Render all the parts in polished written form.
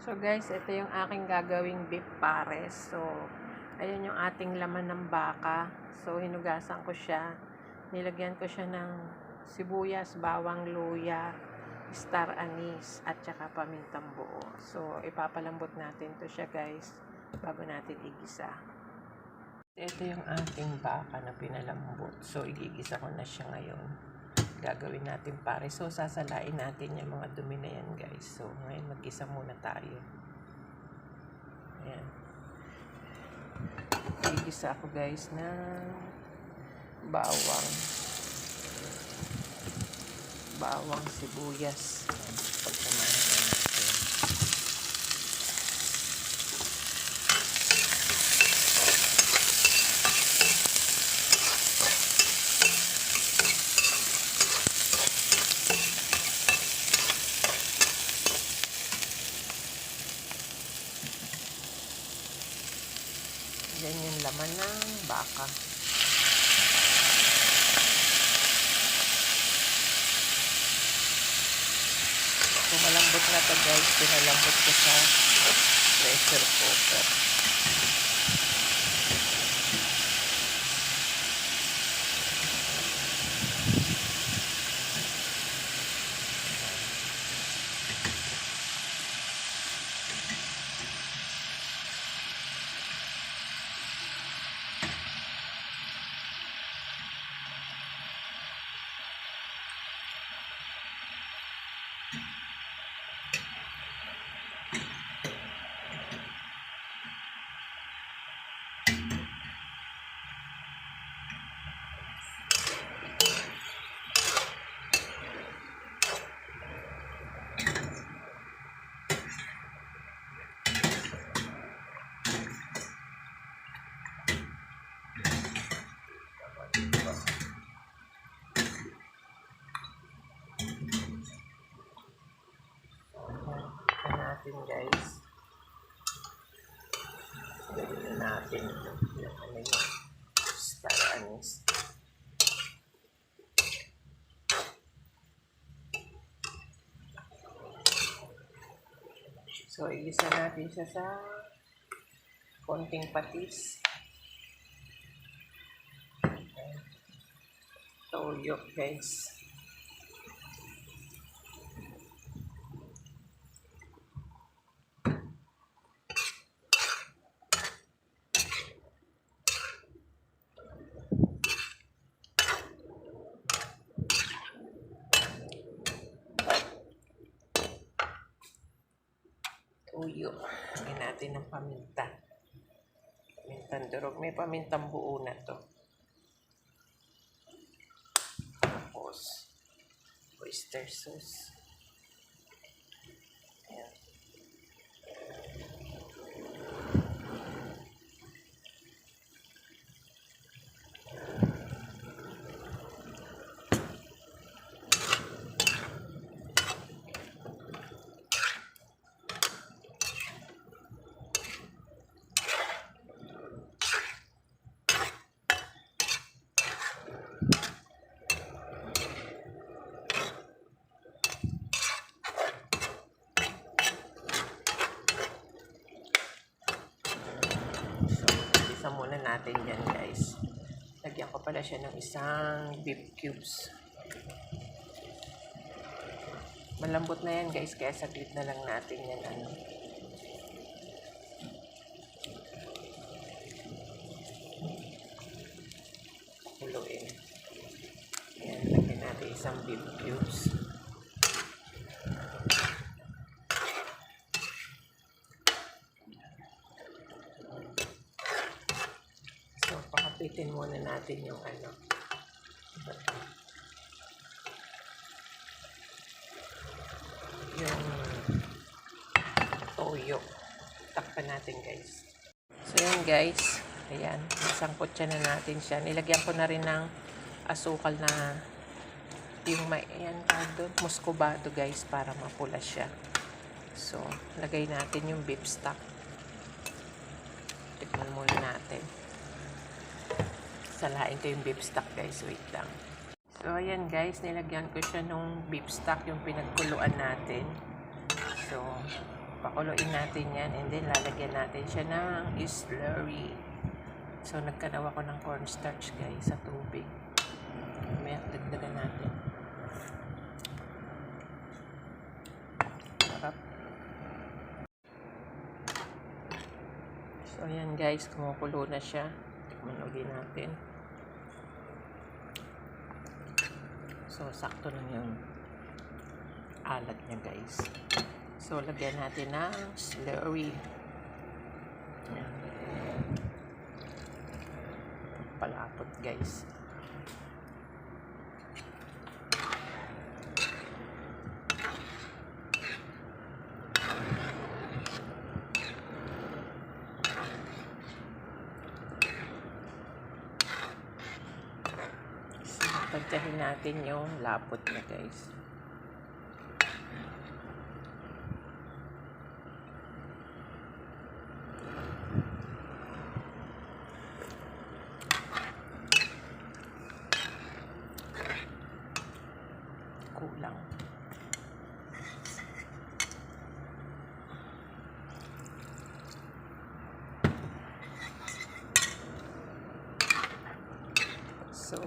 So guys, ito yung aking gagawing beef pares. So, ayan yung ating laman ng baka. So, hinugasan ko siya. Nilagyan ko siya ng sibuyas, bawang, luya, star anise, at saka pamintang buo. So, ipapalambot natin to siya guys, bago natin igisa. Ito yung ating baka na pinalambot. So, igigisa ko na siya ngayon. Gagawin natin pare. So, sasalain natin yung mga dumi na yan guys. So, ngayon mag-isa muna tayo. Ayan. Igisa ako guys ng bawang sibuyas. Pagsamahin natin. Yan yung laman ng baka. So, malambot na to guys. Pinalambot ko sa pressure cooker. Natin guys. Gawin natin yung star anise. So, igisa natin siya sa konting patis. Toyo guys. Tuyo. Lagyan natin ng paminta. Pamintang durog. May pamintang buo na to. Tapos, oyster sauce. Ayan. Isa muna natin yan guys. Lagyan ko pala siya ng isang beef cubes. Malambot na yan guys, kaya saglit na lang natin yan kuluin. Yan, lagyan natin isang beef cubes. Pakapitin muna natin yung yung toyo. Takpan natin guys. So yan guys, ayan, nasangkot siya na natin siya. Nilagyan ko na rin ng asukal na yung may, ayan, muscovado guys, para mapula siya. So, lagay natin yung beef stock. Tikman muna natin. Salain ko yung beef stock guys, wait lang. So ayan guys, nilagyan ko siya nung beef stock, yung pinagkuluan natin. So Pakuluin natin yan and then lalagyan natin siya ng slurry. So, nagkanaw ako ng cornstarch guys sa tubig. May dagdagan natin. Sarap. So, ayan guys, kumukulo na siya. Tikman ulit natin. So, sakto na yung alat niya guys. So, lagyan natin ng slurry. Ayan. Palapot guys. Pagtahin natin yung lapot niya guys. Kulang. So,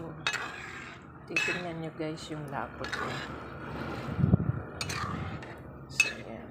titingnan nyo guys yung lapot niya. So, ayan.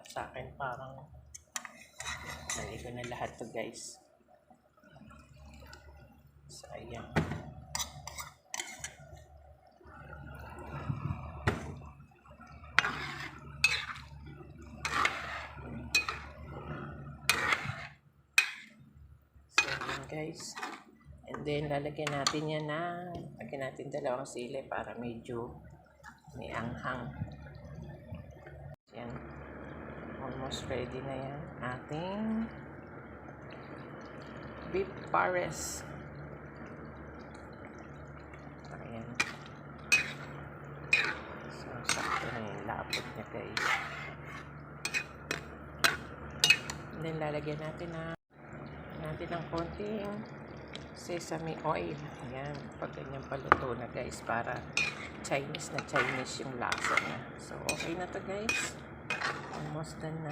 Sa akin parang naligo na lahat to guys. Sayang. So yun guys. And then lalagyan natin yan lagyan natin dalawang sili para medyo may anghang. Yan. Almost ready na yan. Ating beef pares. Ayan. So, sakto na yung lapot niya guys. And then, lalagyan natin ng konting sesame oil. Ayan. Pag ganyan paluto na guys para Chinese na Chinese yung lasa niya. So, okay na to guys. Almost done na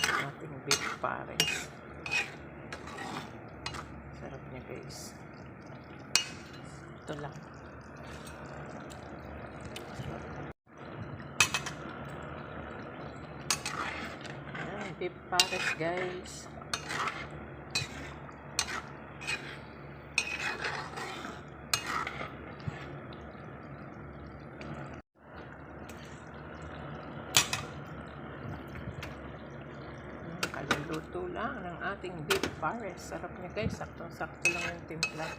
ating beef pares. Sarap niya guys. Ito lang. Ayan, beef pares guys. Kaluluto lang ng ating beef pares. Sarap niya guys. Saktong-sakto lang yung timpla.